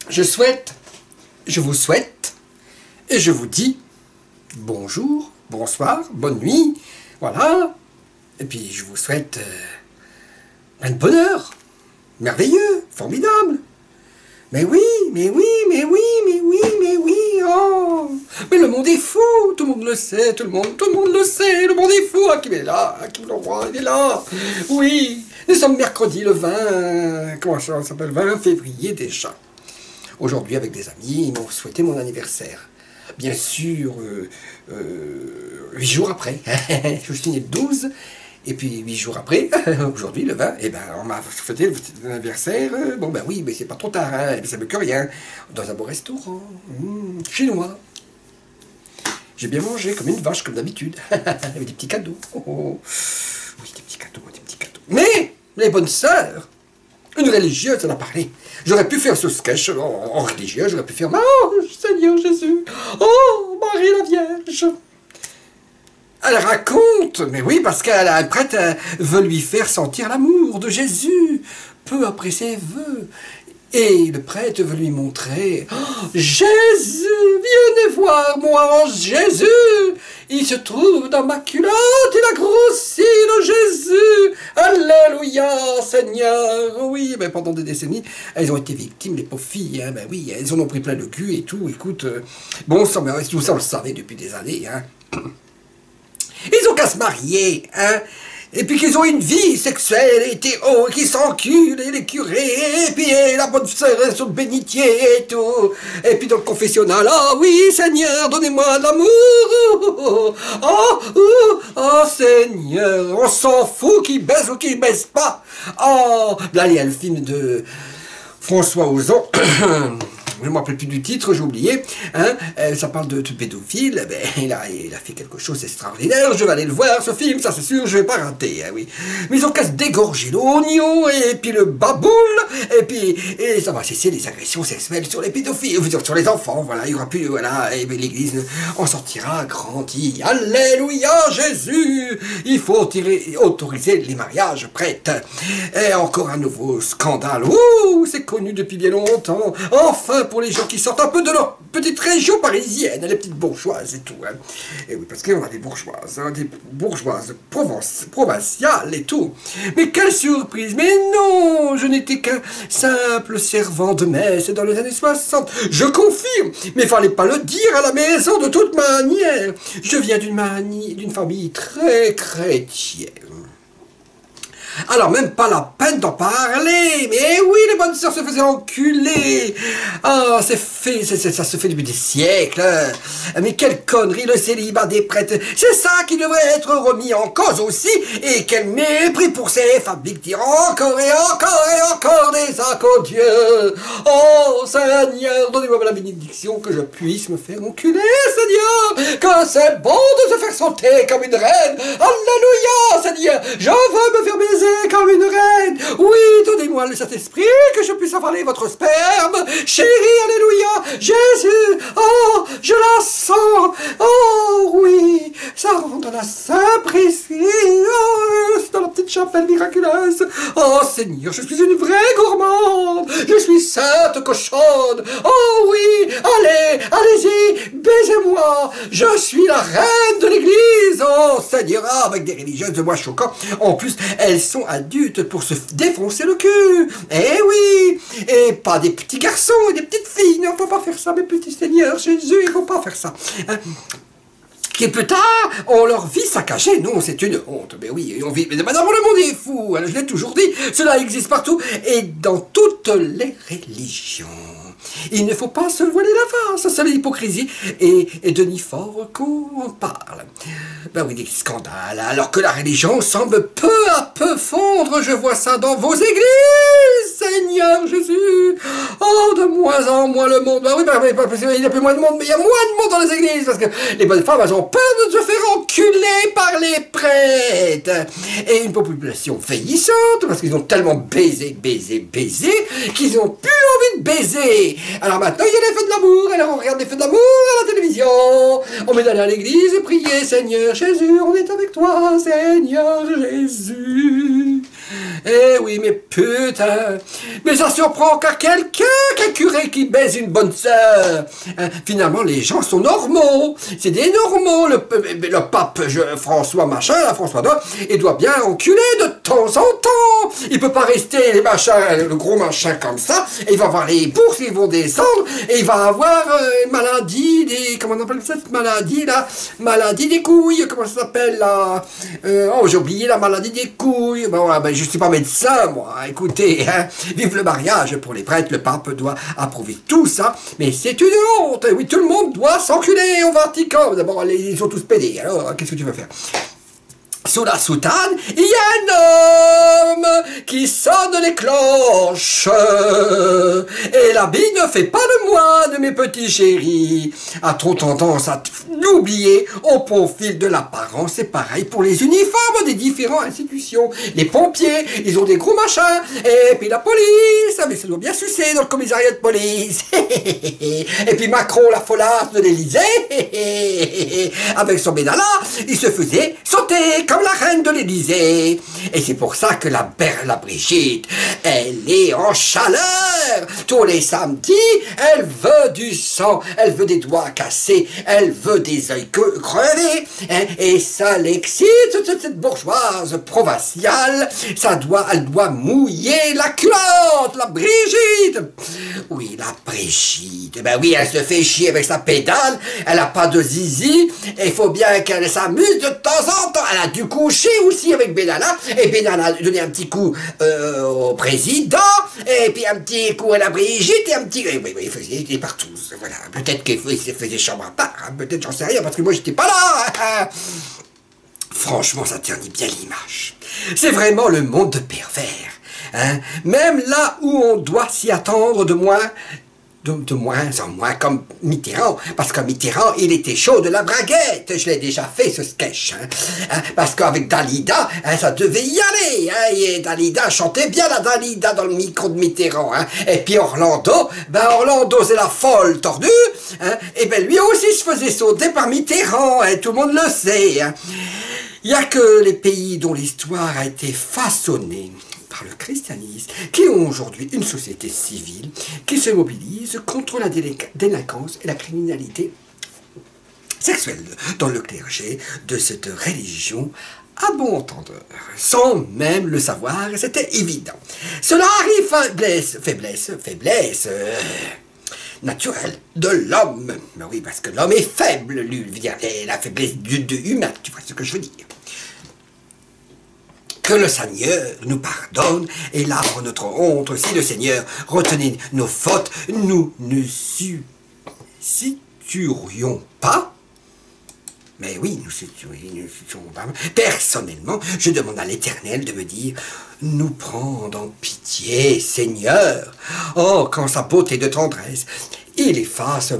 je vous souhaite, et je vous dis bonjour, bonsoir, bonne nuit, voilà. Et puis je vous souhaite plein de bonheur, merveilleux, formidable. Mais oui, mais oui, mais oui, mais oui, mais oui, oh. Mais le monde est fou, tout le monde le sait, tout le monde le sait, le monde est fou. Hakim est là, Hakim Leroy, il est là. Oui, nous sommes mercredi le 20, comment ça s'appelle, 20 février déjà. Aujourd'hui avec des amis, ils m'ont souhaité mon anniversaire. Bien sûr, 8 jours après, je suis né le 12. Et puis 8 jours après, aujourd'hui le 20, eh ben, on m'a fêté l'anniversaire. Bon ben oui, mais c'est pas trop tard, hein, ça ne veut que rien. Dans un beau restaurant, chinois. J'ai bien mangé comme une vache, comme d'habitude. Avec des petits cadeaux. Oh, oh. Oui, des petits cadeaux, des petits cadeaux. Mais, les bonnes sœurs, une religieuse en a parlé. J'aurais pu faire ce sketch en religieux, j'aurais pu faire « Oh, Seigneur Jésus, oh, Marie la Vierge ». Elle raconte, mais oui, parce qu'un prêtre veut lui faire sentir l'amour de Jésus, peu après ses vœux. Et le prêtre veut lui montrer, oh, Jésus, venez voir mon ange Jésus, il se trouve dans ma culotte, il a grossi le Jésus, alléluia Seigneur. Oui, mais pendant des décennies, elles ont été victimes, les pauvres filles, hein, ben oui, elles en ont pris plein le cul et tout, écoute, bon, tout ça on le savait depuis des années, hein. Ils ont qu'à se marier, hein, et puis qu'ils ont une vie sexuelle hétéro, qui s'enculent, et les curés, et puis la bonne sœur sur le bénitier et tout, et puis dans le confessionnal, ah oh, oui Seigneur, donnez-moi de l'amour, oh Seigneur, on s'en fout qu'ils baissent ou qu'ils baissent pas, oh, là il y a le film de François Ozon, je ne me rappelle plus du titre, j'ai oublié, hein, ça parle de pédophile, ben, il a fait quelque chose d'extraordinaire, je vais aller le voir ce film, ça c'est sûr, je vais pas rater, hein, oui. Mais ils ont qu'à se dégorger l'oignon, et puis le baboule, et ça va cesser les agressions sexuelles sur les pédophiles, sur les enfants, voilà, il y aura plus, voilà, et l'église en sortira grandi, alléluia Jésus, il faut autoriser les mariages prêtes, et encore un nouveau scandale, ouh, c'est connu depuis bien longtemps, enfin, pour les gens qui sortent un peu de leur petite région parisienne, les petites bourgeoises et tout. Hein. Et oui, parce qu'on a des bourgeoises, hein, des bourgeoises provinciales et tout. Mais quelle surprise! Mais non, je n'étais qu'un simple servant de messe dans les années 60. Je confirme, mais il fallait pas le dire à la maison de toute manière. Je viens d'une famille très chrétienne. Alors, même pas la peine d'en parler. Mais oui, les bonnes sœurs se faisaient enculer. Ah, ça se fait depuis des siècles. Mais quelle connerie, le célibat des prêtres. C'est ça qui devrait être remis en cause aussi. Et quel mépris pour ces femmes victimes. Encore et encore et encore des actes odieux. Oh, Seigneur, donnez-moi la bénédiction que je puisse me faire enculer, Seigneur. Que c'est bon de se faire sauter comme une reine. Alléluia, Seigneur. Je veux me faire baiser comme une reine. Oui, donnez-moi le Saint-Esprit, que je puisse avaler votre sperme. Chérie, alléluia, Jésus, oh, je la sens. Oh, oui, ça rentre dans la Saint-Précie. Oh, c'est dans la petite chapelle miraculeuse. Oh, Seigneur, je suis une vraie gourmande. Je suis sainte cochonne. Oh, oui, allez-y, baisez-moi. Je suis la reine de l'église. Oh, Seigneur, avec des religieuses de moi choquants. En plus, elles sont adultes pour se défoncer le cul. Eh oui, et pas des petits garçons et des petites filles. Non, faut pas faire ça, mes petits seigneurs Jésus, il faut pas faire ça. Hein? Qui plus tard, on leur vit saccagée. Non, c'est une honte. Mais oui, on vit. Mais madame, le monde est fou. Je l'ai toujours dit. Cela existe partout et dans toutes les religions. Il ne faut pas se voiler la face, c'est l'hypocrisie et de Niphore qu'on parle. Ben oui, des scandales, alors que la religion semble peu à peu fondre, je vois ça dans vos églises, Seigneur Jésus. Oh, de moins en moins le monde, ben oui, il y a plus moins de monde, mais il y a moins de monde dans les églises, parce que les bonnes femmes, elles ont peur de se faire enculer par les prêtres. Et une population vieillissante, parce qu'ils ont tellement baisé, qu'ils n'ont plus envie de baiser. Alors maintenant, il y a les feux de l'amour, alors on regarde les feux de l'amour à la télévision, on met d'aller à l'église et prier, Seigneur Jésus, on est avec toi, Seigneur Jésus. Eh oui, mais putain, mais ça surprend qu'à quelqu'un, qu'un curé qui baise une bonne sœur. Hein, finalement, les gens sont normaux, c'est des normaux. Le pape François machin, là, François II, il doit bien enculer de temps en temps. Il peut pas rester les machins, le gros machin comme ça, et il va avoir les bourses, ils vont descendre, et il va avoir une maladie, comment on appelle cette maladie là, maladie des couilles, comment ça s'appelle là, oh j'ai oublié la maladie des couilles. Bon, ben, je suis pas médecin moi, écoutez, hein, vive le mariage pour les prêtres, le pape doit approuver tout ça, mais c'est une honte, oui tout le monde doit s'enculer au Vatican, d'abord ils sont tous pédés, alors qu'est-ce que tu veux faire? Sous la soutane, il y a un homme qui sonne les cloches. Et l'habit ne fait pas le moine, mes petits chéris. A trop tendance à l'oublier au profil de l'apparence. C'est pareil pour les uniformes des différentes institutions. Les pompiers, ils ont des gros machins. Et puis la police, mais ça doit bien sucer dans le commissariat de police. Et puis Macron, la folasse de l'Élysée, avec son bédala, il se faisait sauter comme la reine de l'Élysée. Et c'est pour ça que la Brigitte, elle est en chaleur. Tous les samedis, elle veut du sang, elle veut des doigts cassés, elle veut des œils crevés. Hein, et ça l'excite, cette bourgeoise provinciale. Elle doit mouiller la culotte, la Brigitte. Oui, la Brigitte. Ben oui, elle se fait chier avec sa pédale, elle a pas de zizi, et il faut bien qu'elle s'amuse de temps en temps. Elle a dû coucher aussi avec Benalla, et Benalla a donné un petit coup au président, et puis un petit coup à la Brigitte, et un petit... Oui, il faisait partout, voilà. Peut-être qu'il faisait chambre à part, hein, peut-être, j'en sais rien, parce que moi j'étais pas là. Hein. Franchement, ça ternit bien l'image. C'est vraiment le monde de pervers. Hein. Même là où on doit s'y attendre de moins en moins, comme Mitterrand, parce que Mitterrand, il était chaud de la braguette, je l'ai déjà fait ce sketch, hein, parce qu'avec Dalida, hein, ça devait y aller, hein, et Dalida chantait bien la Dalida dans le micro de Mitterrand, hein, et puis Orlando, c'est la folle tordue, hein, et ben lui aussi se faisait sauter par Mitterrand, hein, tout le monde le sait, hein. Il n'y a que les pays dont l'histoire a été façonnée par le christianisme, qui ont aujourd'hui une société civile qui se mobilise contre la délinquance et la criminalité sexuelle dans le clergé de cette religion à bon entendeur, sans même le savoir, c'était évident. Cela arrive faiblesse naturelle de l'homme. Mais oui, parce que l'homme est faible, lui, la faiblesse de humain, tu vois ce que je veux dire. Que le Seigneur nous pardonne et lave notre honte aussi, le Seigneur. Retenez nos fautes, nous ne situerions pas. Mais oui, nous situerions pas. Personnellement, je demande à l'Éternel de me dire, nous prendre en pitié, Seigneur. Oh, quand sa beauté de tendresse, il efface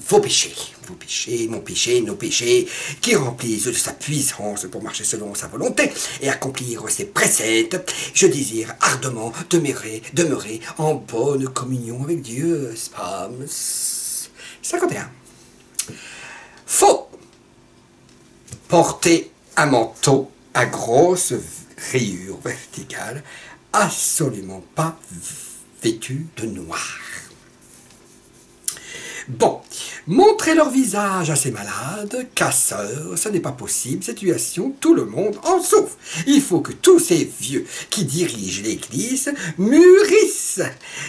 vos péchés. Vos péchés, mon péché, nos péchés, qui remplissent de sa puissance pour marcher selon sa volonté et accomplir ses préceptes. Je désire ardemment demeurer en bonne communion avec Dieu. Psaume 51. Faux. Porter un manteau à grosse rayures verticales, absolument pas vêtu de noir. Bon, montrer leur visage à ces malades, casseurs, ce n'est pas possible, situation, tout le monde en souffre. Il faut que tous ces vieux qui dirigent l'Église mûrissent,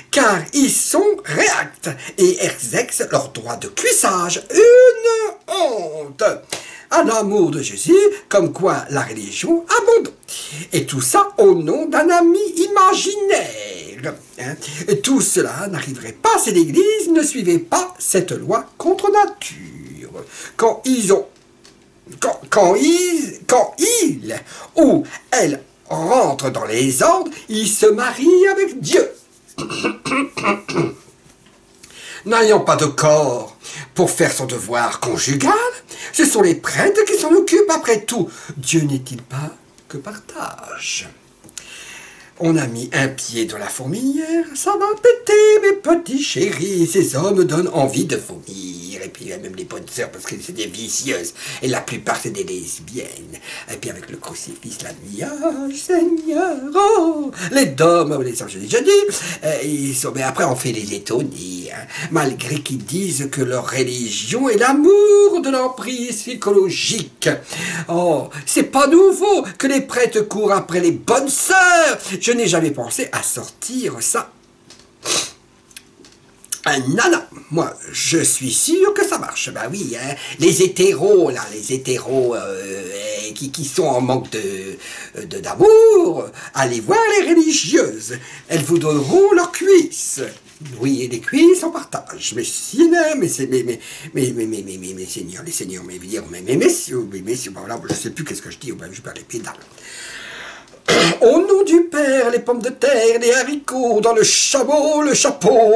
car ils sont réactes et exercent leur droit de cuissage. Une honte à l'amour de Jésus, comme quoi la religion abonde. Et tout ça au nom d'un ami imaginaire. Hein. Et tout cela n'arriverait pas si l'Église ne suivait pas cette loi contre nature. Quand ils ou elles rentrent dans les ordres, ils se marient avec Dieu. N'ayant pas de corps pour faire son devoir conjugal, ce sont les prêtres qui s'en occupent après tout. Dieu n'est-il pas que partage? On a mis un pied dans la fourmilière, ça va péter mes petits chéris, ces hommes donnent envie de vomir. et puis même les bonnes sœurs, parce que c'est des vicieuses, et la plupart c'est des lesbiennes. Et puis avec le crucifix, la nuit, oh Seigneur, oh, les dômes, les anges, j'ai déjà dit, ils sont, mais après on fait les étonnés, hein, malgré qu'ils disent que leur religion est l'amour de l'emprise psychologique. Oh, c'est pas nouveau que les prêtres courent après les bonnes sœurs. Je n'ai jamais pensé à sortir ça. Nana, moi, je suis sûr que ça marche. Ben oui, hein, les hétéros, là, les hétéros qui sont en manque d'amour, allez voir les religieuses. Elles vous donneront leurs cuisses. Oui, et les cuisses en partage. Mais seigneur, mais seigneurs, mais messieurs, bon là, je sais plus qu'est-ce que je dis, je perds les pédales. Au nom du Père, les pommes de terre, les haricots, dans le chapeau,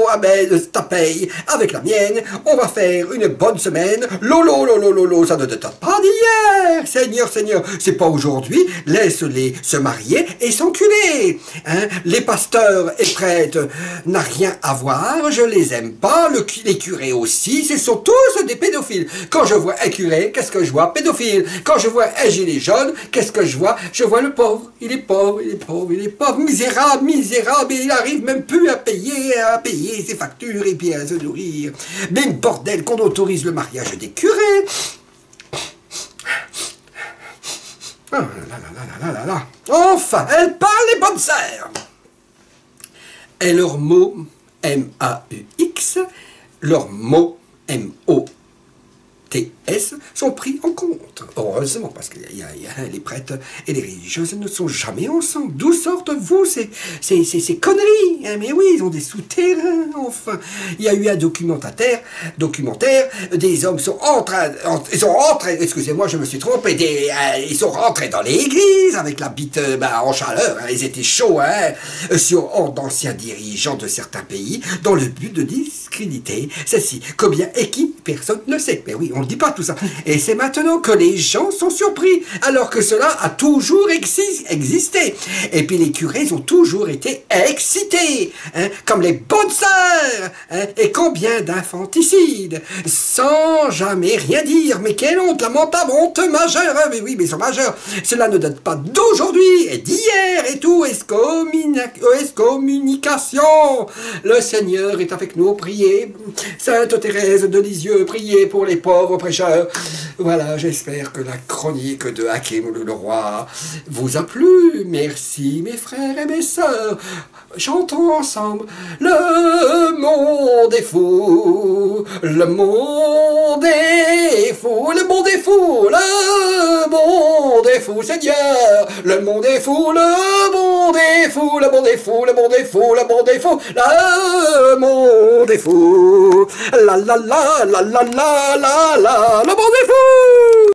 amène ta paye. Avec la mienne, on va faire une bonne semaine. Lolo, lolo, lolo, ça ne date pas d'hier. Seigneur, Seigneur, c'est pas aujourd'hui. Laisse-les se marier et s'enculer. Hein? Les pasteurs et prêtres n'ont rien à voir. Je les aime pas. Les curés aussi. Ce sont tous des pédophiles. Quand je vois un curé, qu'est-ce que je vois? Pédophile. Quand je vois un gilet jaune, qu'est-ce que je vois? Je vois le pauvre. Il est pauvre, misérable, misérable, et il n'arrive même plus à payer ses factures et puis à se nourrir. Même bordel qu'on autorise le mariage des curés. Ah, là. Enfin, elle parle les bonnes sœurs. Et leurs mots, M-A-U-X, leurs mots, M-O-T-S, sont pris en compte. Heureusement, parce que les prêtres et les religieuses ne sont jamais ensemble. D'où sortent-vous ces conneries? Hein? Mais oui, ils ont des souterrains, enfin. Il y a eu un documentaire, des hommes sont rentrés, excusez-moi, je me suis trompé, ils sont rentrés dans l'église avec la bite en chaleur, hein, ils étaient chauds, hein, sur d'anciens dirigeants de certains pays, dans le but de discréditer ceci. Combien et qui, personne ne sait. Mais oui, on ne dit pas tout ça. Et c'est maintenant que les gens sont surpris, alors que cela a toujours existé. Et puis les curés ont toujours été excités, hein, comme les bonnes sœurs, hein, et combien d'infanticides, sans jamais rien dire. Mais quelle honte, lamentable honte majeure, hein, mais oui, mais ils sont majeurs. Cela ne date pas d'aujourd'hui, et d'hier, et tout, excommunication. Le Seigneur est avec nous, priez. Sainte Thérèse de Lisieux, priez pour les pauvres prêcheurs. Voilà, j'espère que la chronique de Hakim le roi vous a plu. Merci mes frères et mes sœurs. Chantons ensemble. Le monde est fou. Le monde est fou. Le monde est fou. Le monde est fou, Seigneur. Le monde est fou. Le monde est fou. Le monde est fou. Le monde est fou. Le monde est fou. Le monde est fou. La la la la la la la la. Le monde est fou.